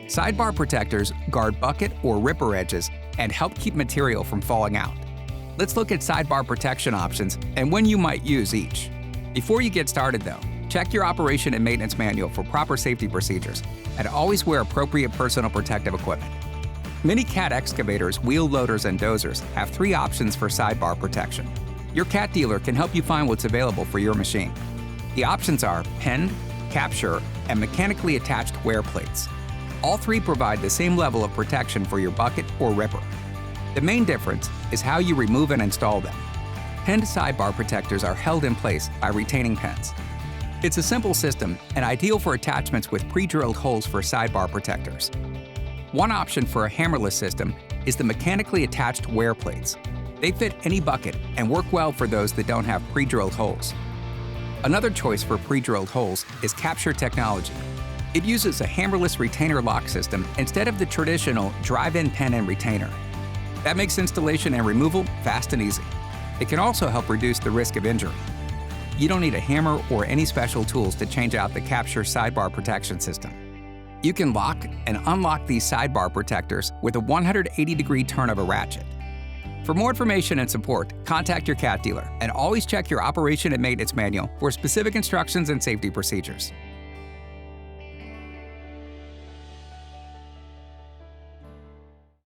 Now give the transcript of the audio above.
Sidebar protectors guard bucket or ripper edges and help keep material from falling out. Let's look at sidebar protection options and when you might use each. Before you get started though, check your operation and maintenance manual for proper safety procedures and always wear appropriate personal protective equipment. Many Cat excavators, wheel loaders, and dozers have 3 options for sidebar protection. Your Cat dealer can help you find what's available for your machine. The options are penned, CapSure, and mechanically attached wear plates. All 3 provide the same level of protection for your bucket or ripper. The main difference is how you remove and install them. Penned sidebar protectors are held in place by retaining pins. It's a simple system and ideal for attachments with pre-drilled holes for sidebar protectors. One option for a hammerless system is the mechanically attached wear plates. They fit any bucket and work well for those that don't have pre-drilled holes. Another choice for pre-drilled holes is CapSure technology. It uses a hammerless retainer lock system instead of the traditional drive-in pen and retainer. That makes installation and removal fast and easy. It can also help reduce the risk of injury. You don't need a hammer or any special tools to change out the CapSure sidebar protection system. You can lock and unlock these sidebar protectors with a 180-degree turn of a ratchet. For more information and support, contact your Cat dealer and always check your operation and maintenance manual for specific instructions and safety procedures.